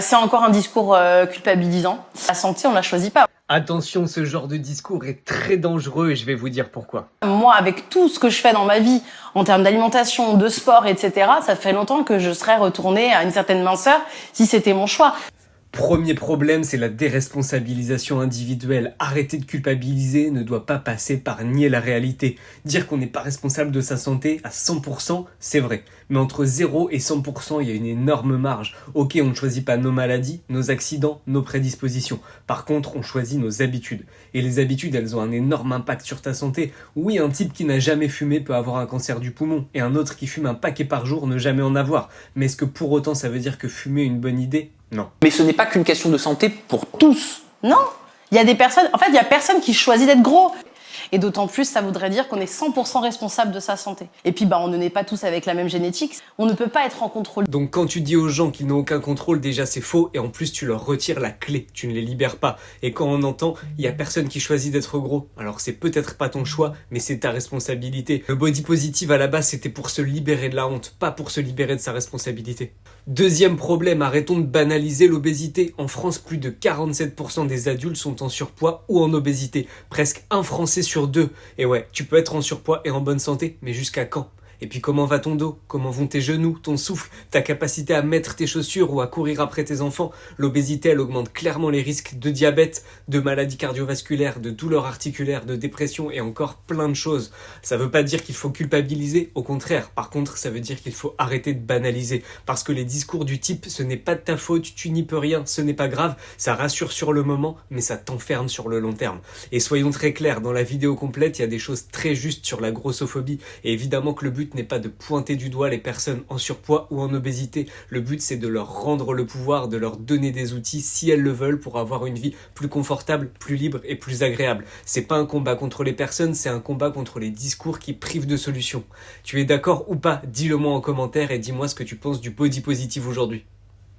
C'est encore un discours culpabilisant. La santé, on la choisit pas. Attention, ce genre de discours est très dangereux et je vais vous dire pourquoi. Moi, avec tout ce que je fais dans ma vie, en termes d'alimentation, de sport, etc., ça fait longtemps que je serais retournée à une certaine minceur si c'était mon choix. Premier problème, c'est la déresponsabilisation individuelle. Arrêter de culpabiliser ne doit pas passer par nier la réalité. Dire qu'on n'est pas responsable de sa santé à 100%, c'est vrai. Mais entre 0 et 100%, il y a une énorme marge. Ok, on ne choisit pas nos maladies, nos accidents, nos prédispositions. Par contre, on choisit nos habitudes. Et les habitudes, elles ont un énorme impact sur ta santé. Oui, un type qui n'a jamais fumé peut avoir un cancer du poumon. Et un autre qui fume un paquet par jour ne jamais en avoir. Mais est-ce que pour autant ça veut dire que fumer est une bonne idée ? Non. Mais ce n'est pas qu'une question de santé pour tous. Non, il y a des personnes, en fait, il y a personne qui choisit d'être gros. Et d'autant plus, ça voudrait dire qu'on est 100% responsable de sa santé. Et puis, on ne naît pas tous avec la même génétique. On ne peut pas être en contrôle. Donc quand tu dis aux gens qu'ils n'ont aucun contrôle, déjà c'est faux, et en plus tu leur retires la clé, tu ne les libères pas. Et quand on entend, il y a personne qui choisit d'être gros, alors c'est peut-être pas ton choix, mais c'est ta responsabilité. Le body positive à la base c'était pour se libérer de la honte, pas pour se libérer de sa responsabilité. Deuxième problème, arrêtons de banaliser l'obésité. En France, plus de 47% des adultes sont en surpoids ou en obésité. Presque un Français sur deux. Et ouais, tu peux être en surpoids et en bonne santé, mais jusqu'à quand ? Et puis comment va ton dos ? Comment vont tes genoux, ton souffle, ta capacité à mettre tes chaussures ou à courir après tes enfants ? L'obésité, elle augmente clairement les risques de diabète, de maladies cardiovasculaires, de douleurs articulaires, de dépression et encore plein de choses. Ça veut pas dire qu'il faut culpabiliser, au contraire. Par contre, ça veut dire qu'il faut arrêter de banaliser. Parce que les discours du type « ce n'est pas de ta faute, tu n'y peux rien, ce n'est pas grave », ça rassure sur le moment, mais ça t'enferme sur le long terme. Et soyons très clairs, dans la vidéo complète, il y a des choses très justes sur la grossophobie. Et évidemment que le but n'est pas de pointer du doigt les personnes en surpoids ou en obésité. Le but, c'est de leur rendre le pouvoir, de leur donner des outils si elles le veulent pour avoir une vie plus confortable, plus libre et plus agréable. C'est pas un combat contre les personnes, c'est un combat contre les discours qui privent de solutions. Tu es d'accord ou pas ? Dis-le moi en commentaire et dis-moi ce que tu penses du body positive aujourd'hui.